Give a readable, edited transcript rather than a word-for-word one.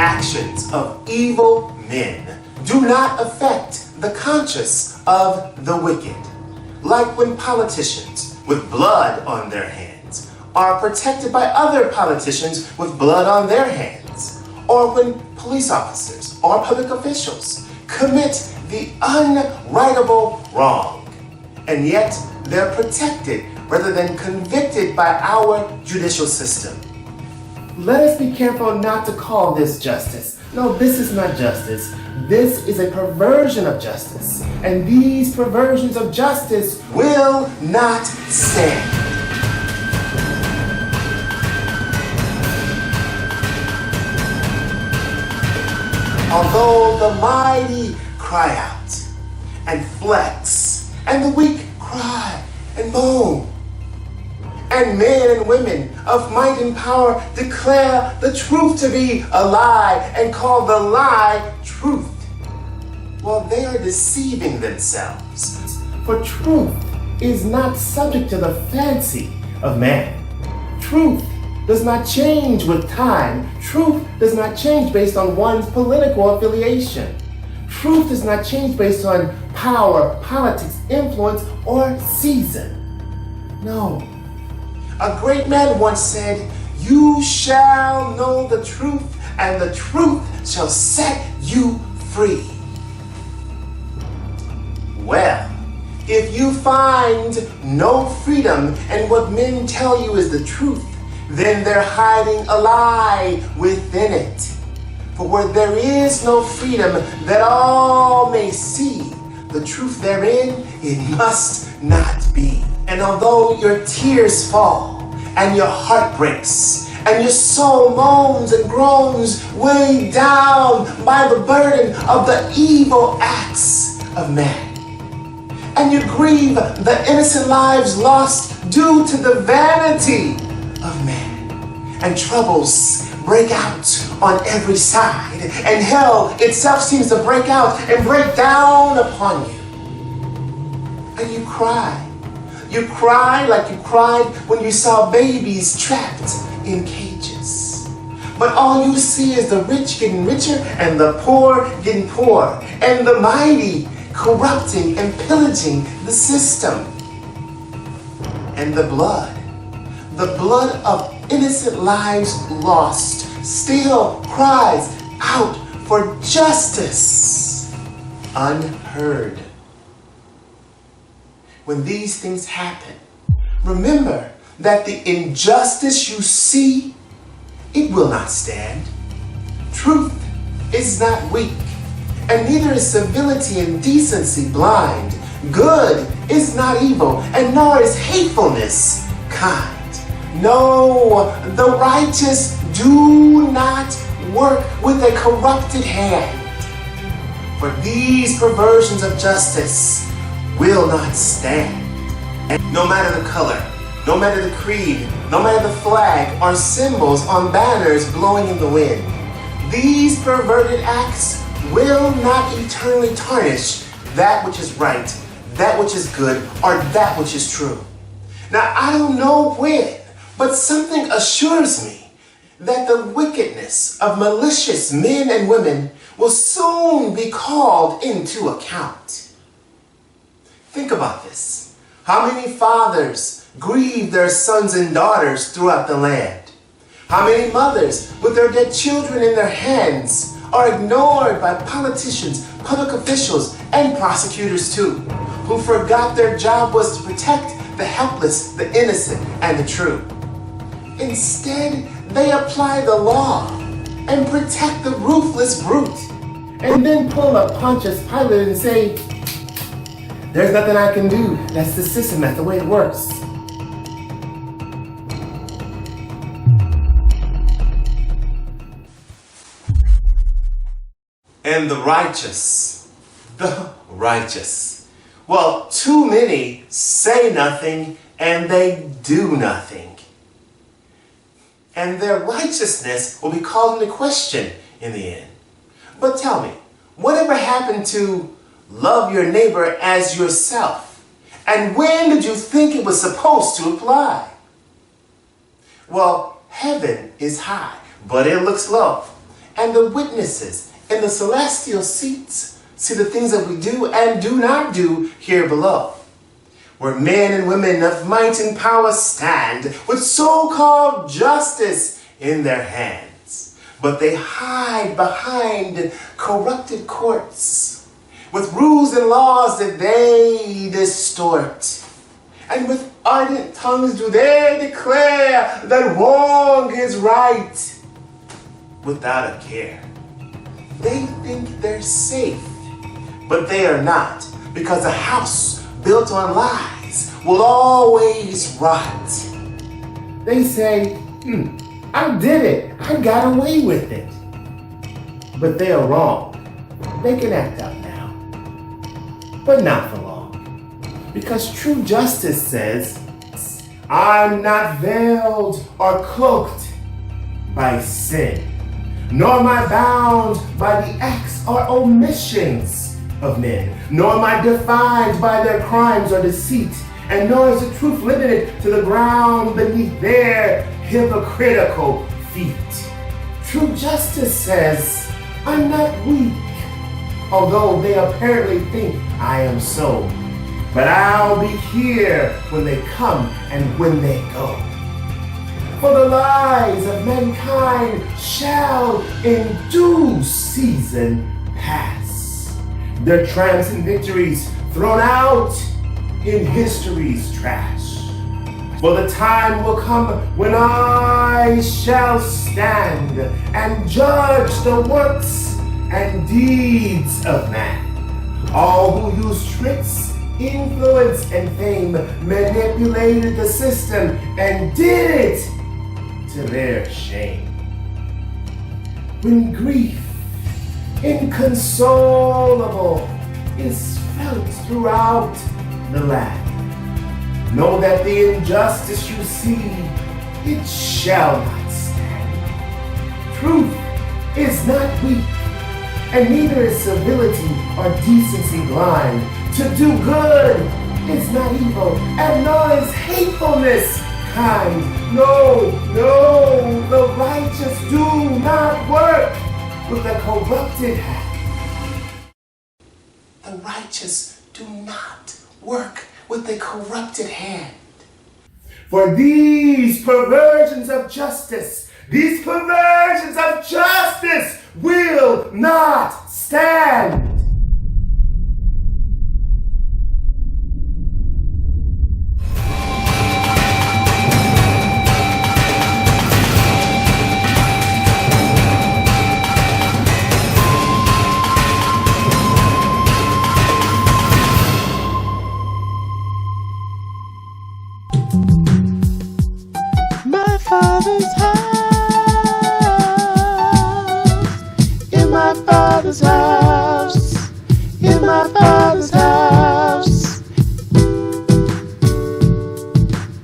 actions of evil men do not affect the conscience of the wicked, like when politicians with blood on their hands are protected by other politicians with blood on their hands, or when police officers or public officials commit the unrightable wrong, and yet they're protected rather than convicted by our judicial system. Let us be careful not to call this justice. No, this is not justice. This is a perversion of justice. And these perversions of justice will not stand. Although the mighty cry out and flex, and the weak cry and moan, and men and women of might and power declare the truth to be a lie and call the lie truth, well, they are deceiving themselves. For truth is not subject to the fancy of man. Truth does not change with time. Truth does not change based on one's political affiliation. Truth does not change based on power, politics, influence, or season. No. A great man once said, "You shall know the truth, and the truth shall set you free." Well, if you find no freedom in what men tell you is the truth, then they're hiding a lie within it. For where there is no freedom that all may see, the truth therein, it must not be. And although your tears fall, and your heart breaks, and your soul moans and groans, weighed down by the burden of the evil acts of man, and you grieve the innocent lives lost due to the vanity of man, and troubles break out on every side, and hell itself seems to break out and break down upon you, and you cry. You cry like you cried when you saw babies trapped in cages. But all you see is the rich getting richer and the poor getting poorer, and the mighty corrupting and pillaging the system. And the blood of innocent lives lost, still cries out for justice unheard. When these things happen, remember that the injustice you see, it will not stand. Truth is not weak, and neither is civility and decency blind. Good is not evil, and nor is hatefulness kind. No, the righteous do not work with a corrupted hand. For these perversions of justice will not stand. And no matter the color, no matter the creed, no matter the flag or symbols on banners blowing in the wind, these perverted acts will not eternally tarnish that which is right, that which is good, or that which is true. Now, I don't know when, but something assures me that the wickedness of malicious men and women will soon be called into account. Think about this. How many fathers grieve their sons and daughters throughout the land? How many mothers with their dead children in their hands are ignored by politicians, public officials, and prosecutors too, who forgot their job was to protect the helpless, the innocent, and the true? Instead, they apply the law and protect the ruthless brute, and then pull a Pontius Pilate and say, "There's nothing I can do. That's the system. That's the way it works." And the righteous. Well, too many say nothing and they do nothing. And their righteousness will be called into question in the end. But tell me, whatever happened to love your neighbor as yourself? And when did you think it was supposed to apply? Well, heaven is high, but it looks low. And the witnesses in the celestial seats see the things that we do and do not do here below, where men and women of might and power stand with so-called justice in their hands. But they hide behind corrupted courts with rules and laws that they distort. And with ardent tongues do they declare that wrong is right without a care. They think they're safe, but they are not, because a house built on lies will always rot. They say, I did it. I got away with it. But they are wrong. They can act up now, but not for long. Because true justice says, I'm not veiled or cloaked by sin, nor am I bound by the acts or omissions of men, nor am I defined by their crimes or deceit, and nor is the truth limited to the ground beneath their hypocritical feet. True justice says, I'm not weak, although they apparently think I am so. But I'll be here when they come and when they go. For the lies of mankind shall in due season pass, their triumphs and victories thrown out in history's trash. For the time will come when I shall stand and judge the works and deeds of man. All who use tricks, influence, and fame manipulated the system and did it to their shame. When grief inconsolable is felt throughout the land, know that the injustice you see, it shall not stand. Truth is not weak, and neither is civility or decency blind. To do good is not evil, and nor is hatefulness kind. No, the righteous do not work with a corrupted hand. The righteous do not work with a corrupted hand. For these perversions of justice will not stand. My father's house, in my father's house, in my father's house.